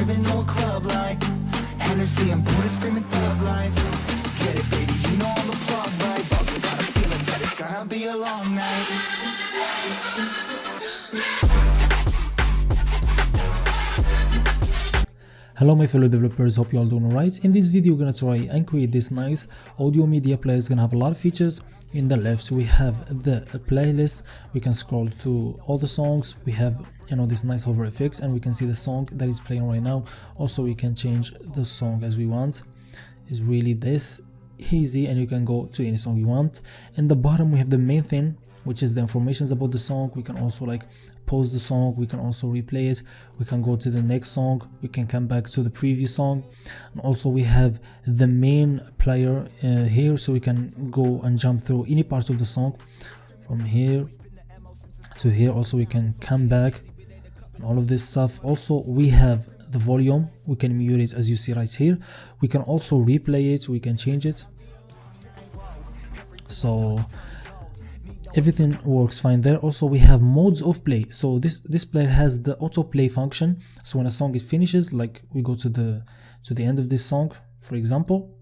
cribin' to a club like Hennessy and Buddha screaming thug life. Get it, baby, you know I'm the plug, right? But we got a feeling that it's gonna be a long night. Hello my fellow developers, hope you all doing alright. In this video, we're gonna try and create this nice audio media player. It's gonna have a lot of features. In the left, we have the playlist. We can scroll to all the songs. We have, this nice hover effects, and we can see the song that is playing right now. Also, we can change the song as we want. It's really this easy, and you can go to any song you want. In the bottom, we have the main thing, which is the information about the song. We can also pause the song, we can also replay it, we can go to the next song, we can come back to the previous song, and also we have the main player here, so we can go and jump through any part of the song from here to here. Also we can come back and all of this stuff. Also we have the volume, we can mute it as you see right here. We can also replay it, we can change it, so everything works fine there. Also we have modes of play, so this player has the autoplay function. So when a song is finishes, like we go to the end of this song, for example,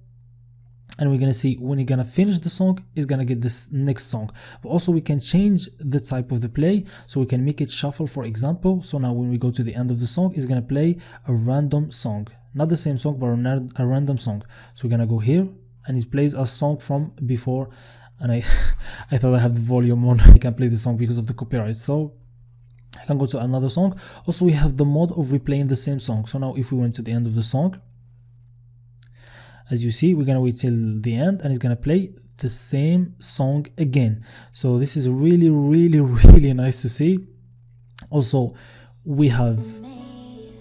and we're gonna see when you're gonna finish the song, it's gonna get this next song. But also we can change the type of the play, so we can make it shuffle, for example. So now when we go to the end of the song, it's gonna play a random song, not the same song, but a random song. So we're gonna go here, and it plays a song from before. And I thought I have the volume on. I can't play the song because of the copyright, so I can go to another song. Also we have the mode of replaying the same song. So now if we went to the end of the song, as you see, we're gonna wait till the end and it's gonna play the same song again. So this is really nice to see. Also we have,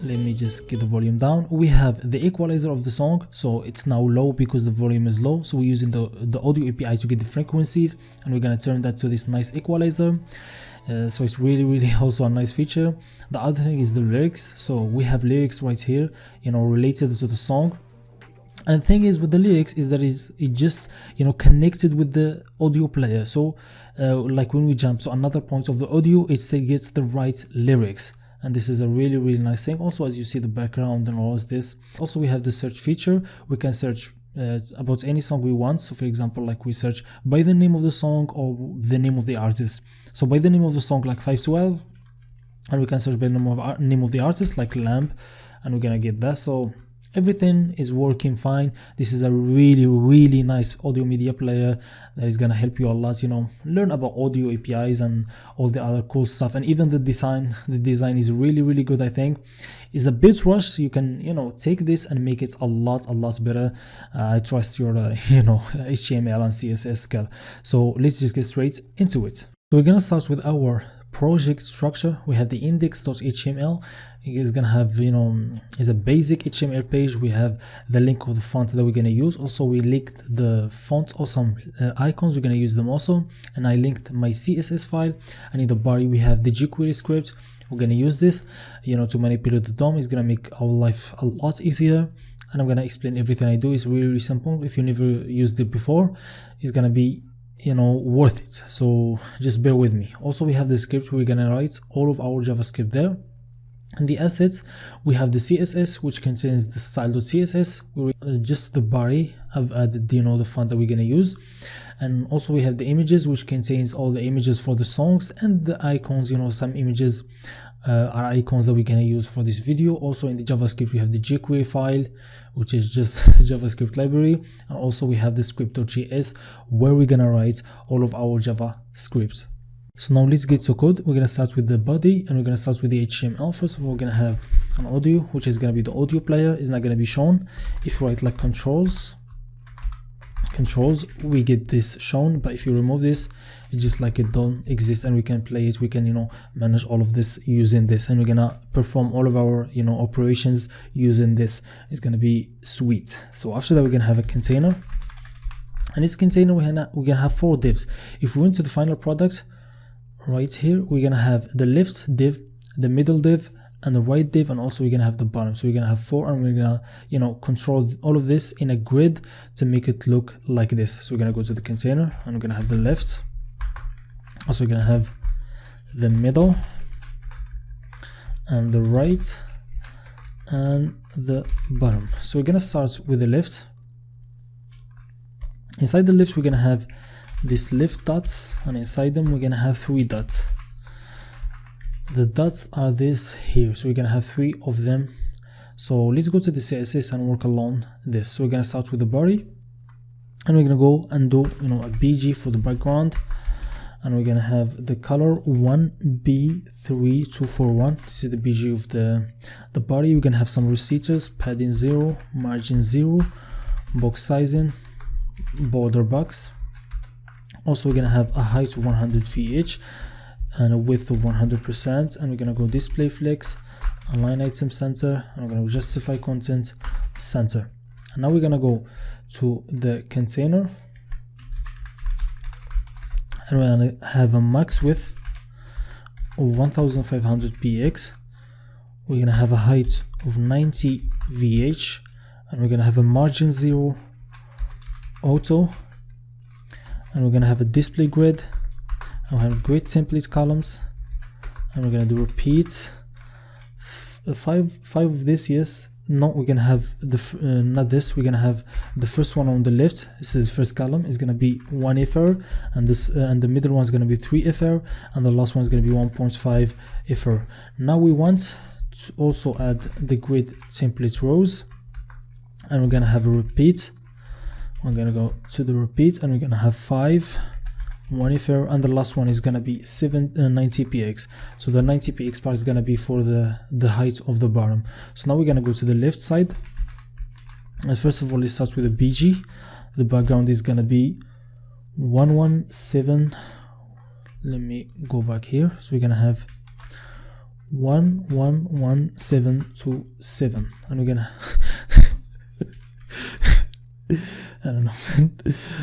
let me just get the volume down. We have the equalizer of the song, so it's now low because the volume is low. So we're using the audio API to get the frequencies, and we're gonna turn that to this nice equalizer. So it's really also a nice feature. The other thing is the lyrics. So we have lyrics right here, related to the song. And the thing is with the lyrics is that it just connected with the audio player. So like when we jump to another point of the audio, it gets the right lyrics. And this is a really nice thing. Also, as you see the background and all of this. Also we have the search feature. We can search about any song we want. So for example, like we search by the name of the song or the name of the artist. So by the name of the song, like 512, and we can search by the name of the artist, like Lamp, and we're gonna get that. So everything is working fine. This is a really nice audio media player that is gonna help you a lot, learn about audio APIs and all the other cool stuff. And even the design is really good. I think it's a bit rushed. You can take this and make it a lot better. I trust your HTML and CSS skill. So let's just get straight into it. So we're gonna start with our project structure. We have the index.html. It's gonna have is a basic HTML page. We have the link of the font that we're gonna use. Also we linked the fonts or some icons, we're gonna use them also. And I linked my CSS file, and in the body we have the jQuery script. We're gonna use this to manipulate the DOM. It's gonna make our life a lot easier, and I'm gonna explain everything I do. It's really simple. If you never used it before, it's gonna be worth it, so just bear with me. Also we have the script. We're gonna write all of our JavaScript there. And the assets, we have the CSS, which contains the style.css. Just the body, I've added the font that we're gonna use. And also we have the images, which contains all the images for the songs, and the icons. Some images are icons that we're gonna use for this video. Also in the JavaScript we have the jQuery file, which is just JavaScript library. And also we have the script.js, where we're gonna write all of our JavaScripts. So now let's get to code. We're gonna start with the body, and we're gonna start with the HTML. First of all, we're gonna have an audio, which is gonna be the audio player. It's not gonna be shown. If you write like controls, we get this shown. But if you remove this, it's just like it don't exist, and we can play it. We can manage all of this using this, and we're gonna perform all of our operations using this. It's gonna be sweet. So after that, we're gonna have a container, and this container we're gonna have 4 divs. If we went to the final product, right here we're gonna have the left div, the middle div, and the right div, and also we're gonna have the bottom. So we're gonna have 4, and we're gonna control all of this in a grid to make it look like this. So we're gonna go to the container, and we're gonna have the left. Also we're gonna have the middle and the right and the bottom. So we're gonna start with the lift. Inside the lift we're gonna have these lift dots, and inside them we're gonna have 3 dots. The dots are this here, so we're gonna have 3 of them. So let's go to the CSS and work along this. So we're gonna start with the body, and we're gonna go and do a BG for the background, and we're gonna have the color 1B3241. This is the BG of the body. We're gonna have some receders, padding 0, margin 0, box sizing, border box. Also we're gonna have a height of 100 VH and a width of 100%, and we're gonna go display flex, align item center, and we're gonna justify content center. And now we're gonna go to the container, and we're gonna have a max width of 1500 px. We're gonna have a height of 90 VH, and we're gonna have a margin 0 auto, and we're gonna have a display grid, and we have grid template columns, and we're gonna do repeat five of this. Yes, no, we're gonna have the not this, we're gonna have the first one on the left. This is the first column, is gonna be 1 FR, and this and the middle one is gonna be 3 FR, and the last one is gonna be 1.5 FR. Now we want to also add the grid template rows, and we're gonna have a repeat. We're gonna go to the repeat, and we're gonna have 5, 1 FR, and the last one is gonna be 90 px. So the 90 px part is gonna be for the height of the bottom. So now we're gonna go to the left side, and first of all let's start with a BG. The background is gonna be 117. Let me go back here. So we're gonna have 1111727, and we're gonna I don't know.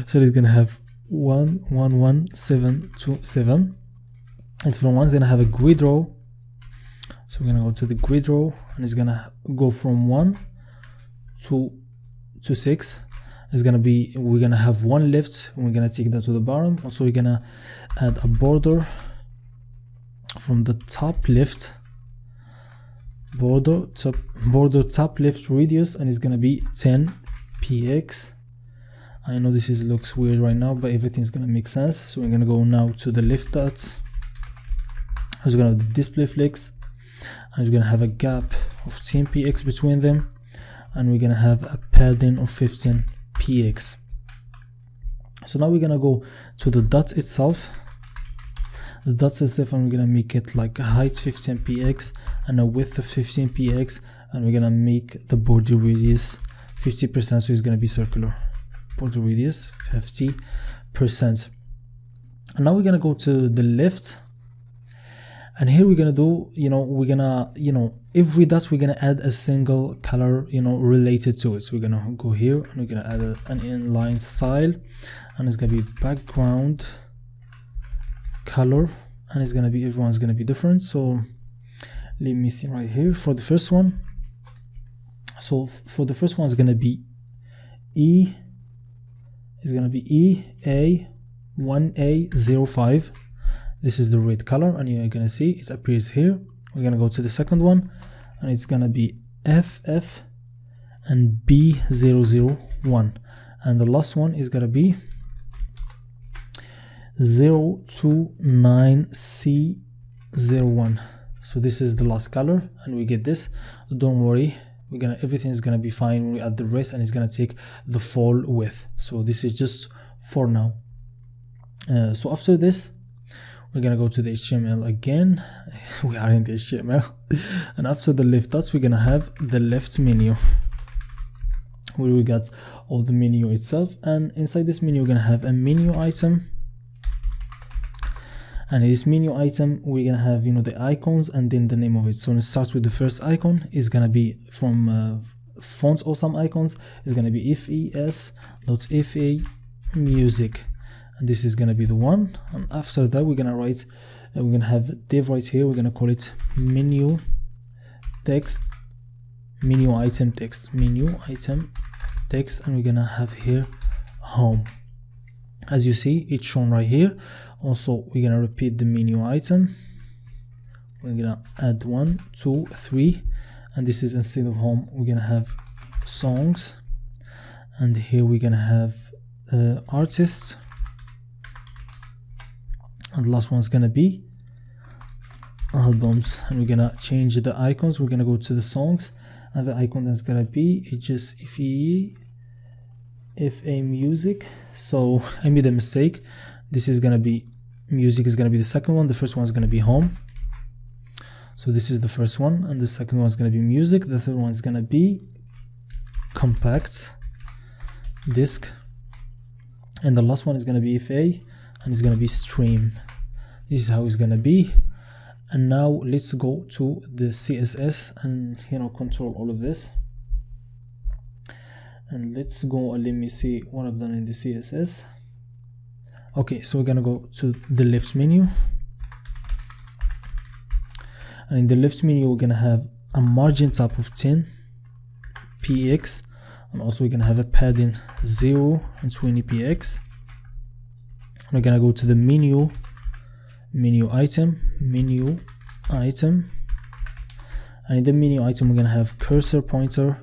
So it's gonna have 1111727. As from one, it's gonna have a grid row. So we're gonna go to the grid row, and it's gonna go from 1 to 6. It's gonna be, we're gonna have 1 left, and we're gonna take that to the bottom. Also we're gonna add a border from the top left, border top left radius, and it's gonna be 10 px. I know this looks weird right now, but everything's gonna make sense. So we're gonna go now to the left dots. We're gonna do display flex, and we're gonna have a gap of 10 px between them, and we're gonna have a padding of 15 px. So now we're gonna go to the dot itself. The dots itself, and we're gonna make it like a height 15 px and a width of 15 px, and we're gonna make the border radius 50%, so it's gonna be circular. Border radius 50%. And now we're gonna go to the left, and here we're gonna do, we're gonna, every dot we're gonna add a single color, related to it. So we're gonna go here, and we're gonna add an inline style, and it's gonna be background color, and it's gonna be, everyone's gonna be different. So let me see right here for the first one. So for the first one, it's gonna be EA1A05. This is the red color, and you're gonna see it appears here. We're gonna go to the second one, and it's gonna be FF and B001, and the last one is gonna be 029C01. So this is the last color, and we get this. Don't worry, everything is gonna be fine when we add the rest, and it's gonna take the full width. So this is just for now. So after this, we're gonna go to the HTML again. We are in the HTML, and after the left dots, we're gonna have the left menu, where we got all the menu itself, and inside this menu we're gonna have a menu item. And in this menu item, we're gonna have the icons and then the name of it. So let's start with the first icon. Is gonna be from Font Awesome Icons. It's gonna be fes.fa music, and this is gonna be the one. And after that, we're gonna write, we're gonna have a div right here. We're gonna call it menu text, menu item text, and we're gonna have here home. As you see, it's shown right here. Also, we're gonna repeat the menu item. We're gonna add 1, 2, 3, and this is instead of home we're gonna have songs, and here we're gonna have artists, and the last one's gonna be albums. And we're gonna change the icons. We're gonna go to the songs, and the icon that's gonna be just FA music. So I made a mistake. This is gonna be music, is gonna be the second one. The first one is gonna be home. So this is the first one, and the second one is gonna be music. The third one is gonna be compact disc, and the last one is gonna be FA, and it's gonna be stream. This is how it's gonna be. And now let's go to the CSS and control all of this. And let's go and let me see what I've done in the CSS. Okay, so we're gonna go to the left menu, and in the left menu we're gonna have a margin top of 10 px, and also we're gonna have a padding 0 and 20 px. We're gonna go to the menu item, and in the menu item we're gonna have cursor pointer,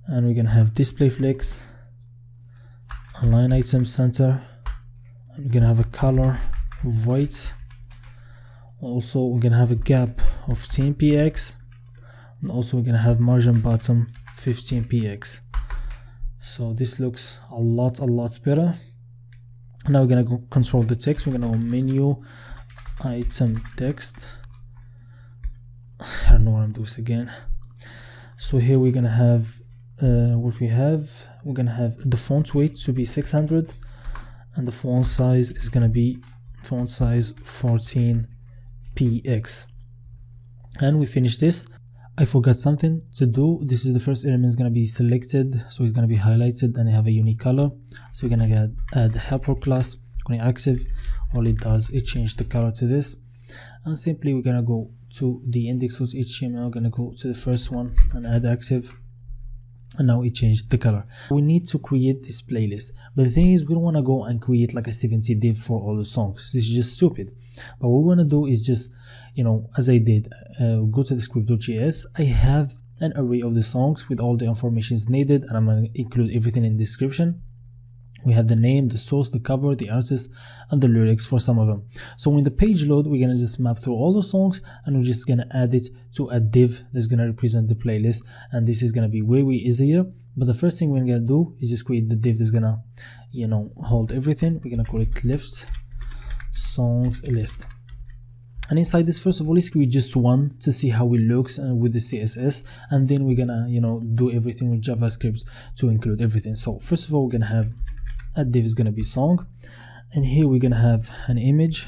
and we're gonna have display flex, align item center, and we're gonna have a color of white. Also we're gonna have a gap of 10 px, and also we're gonna have margin bottom 15 px. So this looks a lot better. Now we're gonna go control the text. We're gonna go menu item text. I don't know what I'm doing again. So here we're gonna have what we have. We're gonna have the font weight to be 600, and the font size is gonna be font size 14 px. And we finish this. I forgot something to do. This is the first element is going to be selected, so it's going to be highlighted and have a unique color. So we're going to add the helper class when active. All it does, it changes the color to this, and simply we're going to go to the index.html. We're going to go to the first one and add active, and now it changed the color. We need to create this playlist, but the thing is we don't want to go and create like a 70 div for all the songs. This is just stupid. But what we want to do is just, as I did, go to the script.js. I have an array of the songs with all the information needed, and I'm going to include everything in the description. We have the name, the source, the cover, the artist, and the lyrics for some of them. So when the page load, we're going to just map through all the songs, and we're just going to add it to a div that's going to represent the playlist. And this is going to be way easier. But the first thing we're going to do is just create the div that's going to, hold everything. We're going to call it left songs list. And inside this, first of all, let's create just one to see how it looks with the CSS, and then we're gonna do everything with JavaScript to include everything. So first of all, we're gonna have a div is gonna be song, and here we're gonna have an image.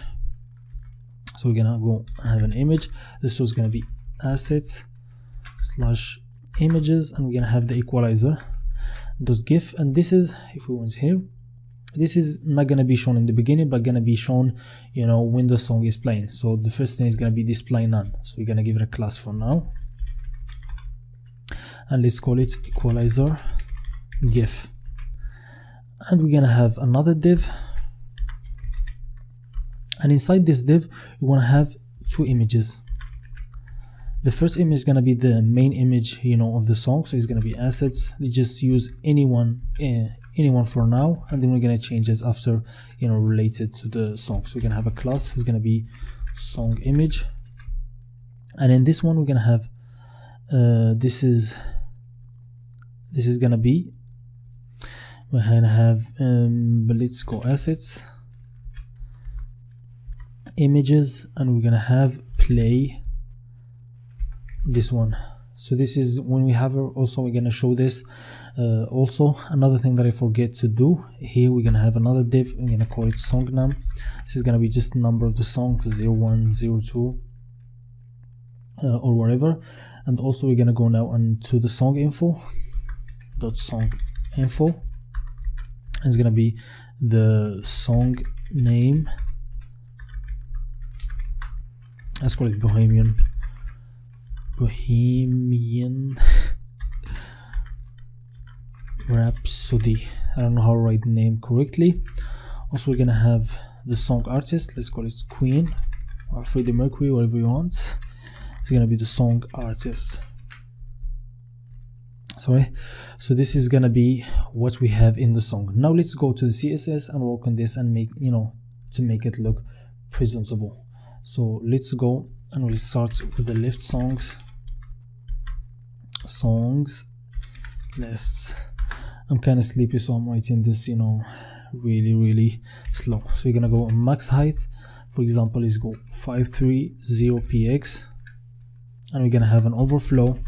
So we're gonna go and have an image. This is gonna be assets / images, and we're gonna have the equalizer .gif. And this is, if we went here, this is not going to be shown in the beginning, but going to be shown when the song is playing. So the first thing is going to be display none, so we're going to give it a class for now, and let's call it equalizer gif. And we're going to have another div, and inside this div we want to have two images. The first image is going to be the main image of the song, so it's going to be assets. We just use anyone for now, and then we're going to change this after related to the song. So we're going to have a class. It's going to be song image, and in this one we're going to have this is going to be, we're going to have but let's go assets images, and we're going to have play this one. So this is when we have her. Also we're going to show this. Also another thing that I forget to do here, we're going to have another div. I'm going to call it song num. This is going to be just the number of the song, 01, 02 or whatever. And also we're going to go now into the song info .song info. It's going to be the song name. Let's call it Bohemian Rhapsody. I don't know how to write the name correctly. Also we're gonna have the song artist. Let's call it Queen or Freddie Mercury, whatever you want. is gonna be the song artist. Sorry, so this is gonna be what we have in the song. Now let's go to the CSS and work on this and make, you know, to make it look presentable. So let's go and we'll start with the left songs lists. I'm kind of sleepy, so I'm writing this, you know, really slow. So you're gonna go on max height, for example, let's go 530px, and we're gonna have an overflow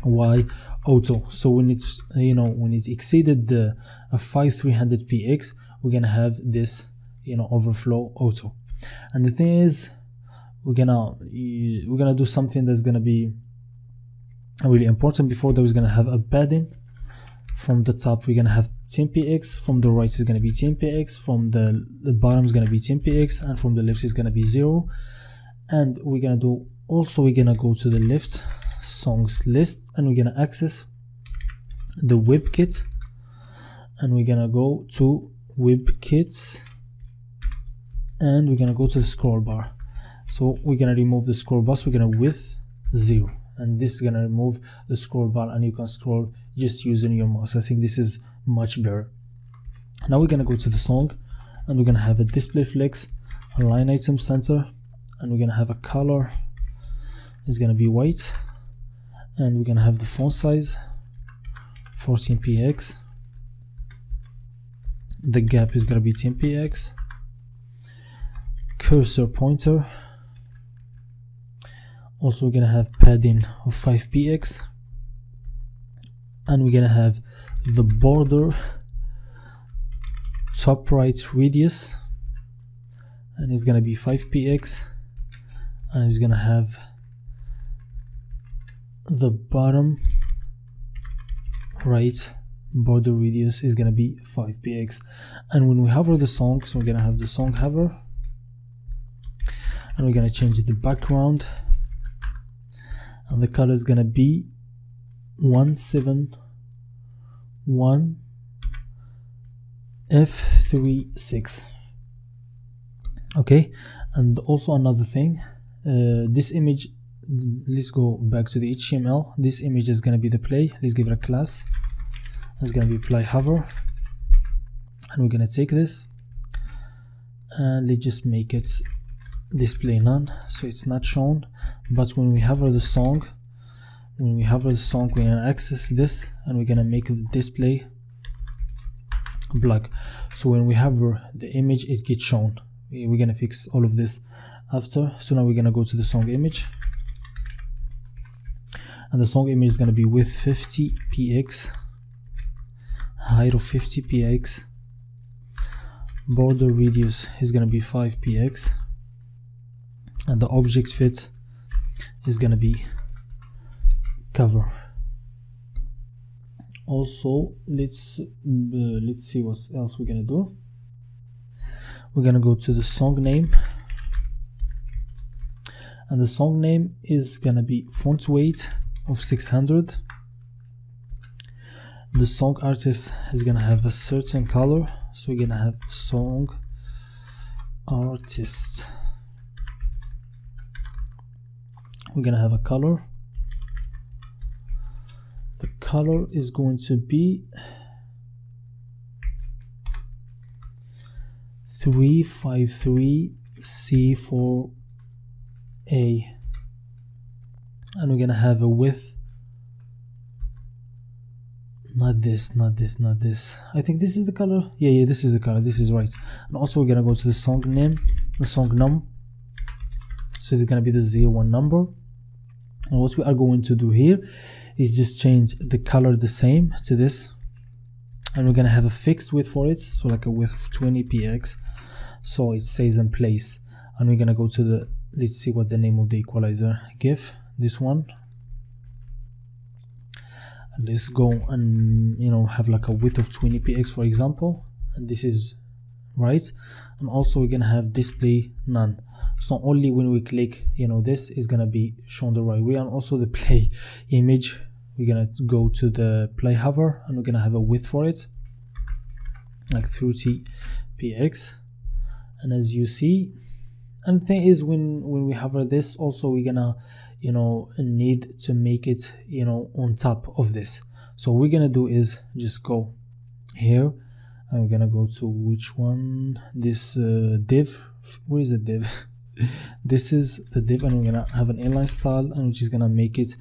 y auto. So when it's, you know, when it's exceeded the 5300px, we're gonna have this, you know, overflow auto. And the thing is, we're gonna do something that's gonna be really important. Before that, we're gonna have a padding. From the top we're gonna have 10px, from the right is gonna be 10px, from the bottom is gonna be 10px, and from the left is gonna be 0. And we're gonna do also, we're gonna go to the left songs list and we're gonna access the WebKit, and we're gonna go to WebKit and we're gonna go to the scroll bar. So we're gonna remove the scroll bar, so we're gonna width 0, and this is gonna remove the scroll bar, and you can scroll just using your mouse. I think this is much better. Now we're gonna go to the song and we're gonna have a display flex, a line item center, and we're gonna have a color is gonna be white, and we're gonna have the font size 14px, the gap is gonna be 10px, cursor pointer, also we're gonna have padding of 5px, and we're gonna have the border top right radius, and it's gonna be 5px, and it's gonna have the bottom right border radius is gonna be 5px. And when we hover the song, so we're gonna have the song hover, and we're gonna change the background, and the color is gonna be 171 F36. Okay, and also another thing, this image, let's go back to the HTML. This image is gonna be the play. Let's give it a class. It's gonna be play hover, and we're gonna take this and let's just make it display none, so it's not shown. But when we hover the song, we're gonna access this and we're gonna make the display black. So when we hover the image, it gets shown. We're gonna fix all of this after. So now we're gonna go to the song image, and the song image is gonna be with 50px, height of 50px, border radius is gonna be 5px, and the object fit is gonna be cover. Also, let's see what else we're gonna do. We're gonna go to the song name, and the song name is gonna be font weight of 600. The song artist is gonna have a certain color, so we're gonna have song artist. We're gonna have a color. The color is going to be 353 C4A, and we're gonna have a width, not this. I think this is the color. Yeah, this is the color. This is right. And also we're gonna go to the song name, the song num. So it's gonna be the 01 number. And what we are going to do here is just change the color the same to this, and we're gonna have a fixed width for it, so like a width of 20px, so it stays in place. And we're gonna go to the, let's see what the name of the equalizer, GIF, this one. And let's go and, you know, have like a width of 20px, for example, and this is right. And also we're gonna have display none, so only when we click, you know, this is gonna be shown the right way. And also the play image, we're gonna go to the play hover, and we're gonna have a width for it like 30px. And as you see, and the thing is, when we hover this, also we're gonna, you know, need to make it, you know, on top of this. So what we're gonna do is just go here, and we're gonna go to which one, this div. Where is the div? This is the div, and we're gonna have an inline style, and we're just gonna make it,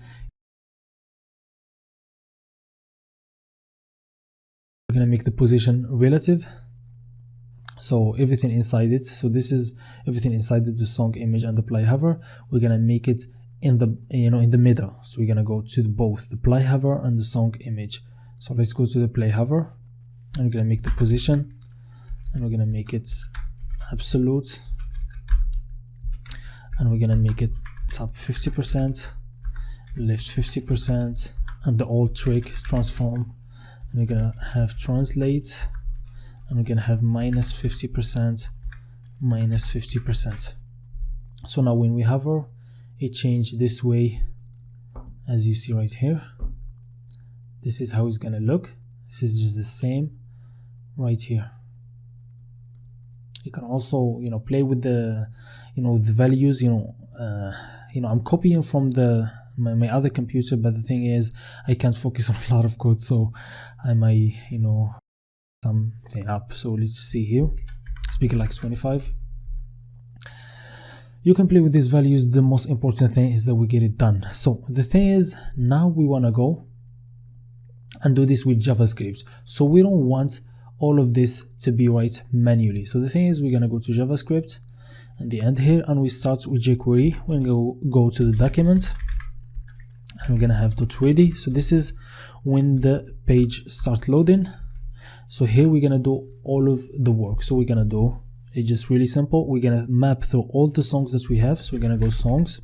we're gonna make the position relative, so everything inside it. So this is everything inside the song image and the play hover. We're gonna make it in the, you know, in the middle. So we're gonna go to both the play hover and the song image. So let's go to the play hover, and we're gonna make the position, and we're gonna make it absolute, and we're gonna make it top 50%, left 50%, and the old trick transform, and we're gonna have translate, and we're gonna have minus 50%, minus 50%. So now when we hover, it changed this way, as you see right here. This is how it's gonna look. This is just the same right here. You can also, you know, play with the, you know, the values. You know, I'm copying from the my other computer, but the thing is, I can't focus on a lot of code, so I might, you know, something up. So let's see here. Speaker like 25. You can play with these values. The most important thing is that we get it done. So the thing is, now we want to go and do this with JavaScript. So we don't want all of this to be right manually. So the thing is, we're gonna go to JavaScript and the end here, and we start with jQuery. We're gonna go to the document, and we're gonna have .ready. So this is when the page start loading. So here we're gonna do all of the work. So we're gonna do, it's just really simple. We're gonna map through all the songs that we have. So we're gonna go songs.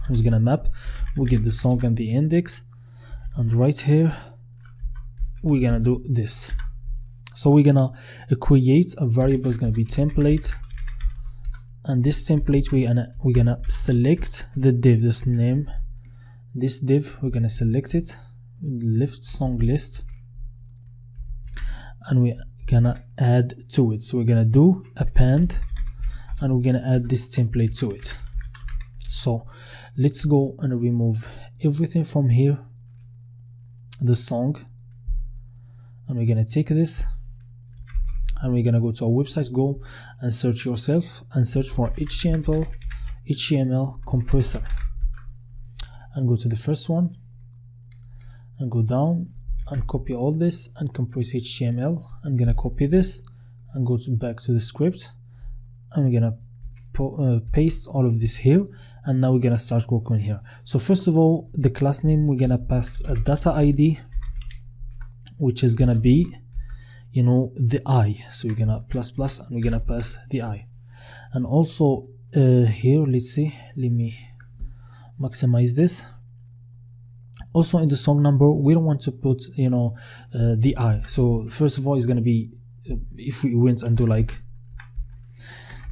I'm just gonna map. We get the song and the index, and right here we're gonna do this. So we're gonna create a variable. It's gonna be template, and this template we're gonna select the div, this name, this div. We're gonna select it, left song list, and we're gonna add to it. So we're gonna do append, and we're gonna add this template to it. So let's go and remove everything from here, the song, and we're gonna take this, and we're gonna go to our website, go and search yourself, and search for HTML compressor, and go to the first one, and go down and copy all this and compress HTML. I'm gonna copy this and go back to the script, and we're gonna paste all of this here, and now we're gonna start working here. So first of all, the class name, we're gonna pass a data ID, which is gonna be, you know, the I. So we're gonna plus and we're gonna pass the I. And also here, let's see, let me maximize this. Also in the song number, we don't want to put, you know, the I. So first of all, it's gonna be, if we went and do like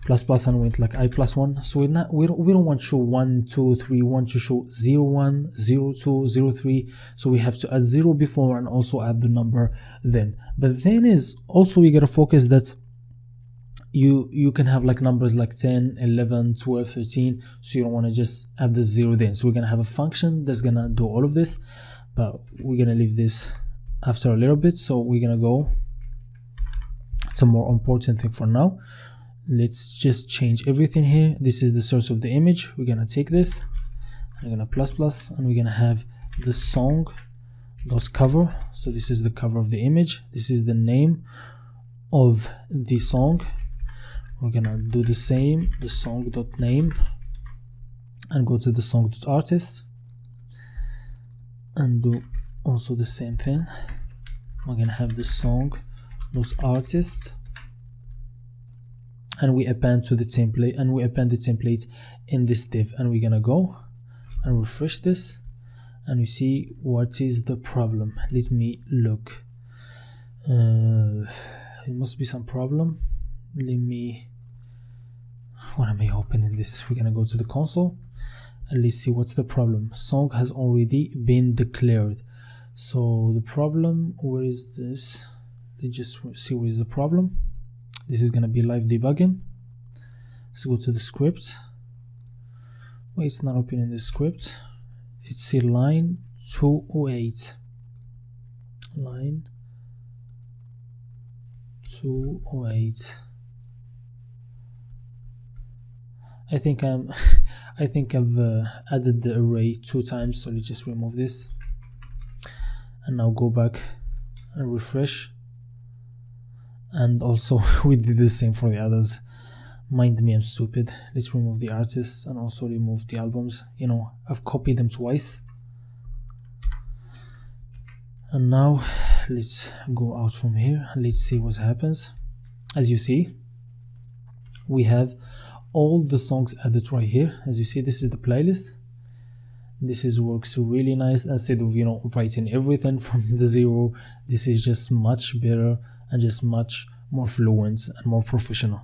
plus and went like I+1, so we don't want to show 1 2 3, we want to show 0 1 0 2 0 3. So we have to add 0 before and also add the number then. But the thing is, also we gotta focus that you can have like numbers like 10 11 12 13, so you don't want to just add the 0 then. So we're gonna have a function that's gonna do all of this, but we're gonna leave this after a little bit. So we're gonna go to more important thing for now. Let's just change everything here. This is the source of the image. We're gonna take this, and we're gonna plus, and we're gonna have the song dot cover. So this is the cover of the image. This is the name of the song. We're gonna do the same, the song dot name, and go to the song dot artist, and do also the same thing. We're gonna have the song dot artist, and we append to the template, and we append the template in this div, and we're gonna go and refresh this, and we see what is the problem. Let me look. It must be some problem. What am I opening this? We're gonna go to the console, and let's see what's the problem. Song has already been declared. So the problem, where is this? Let's just see where is the problem. This is gonna be live debugging. Let's go to the script. Why it's not opening the script? It's here line 208. Line 208. I think I've added the array 2 times, so let's just remove this and now go back and refresh. And also we did the same for the others. Mind me, I'm stupid. Let's remove the artists and also remove the albums. You know, I've copied them twice. And now let's go out from here. Let's see what happens. As you see, we have all the songs added right here. As you see, this is the playlist. This works really nice. Instead of, you know, writing everything from the zero, this is just much better and just much more fluent and more professional.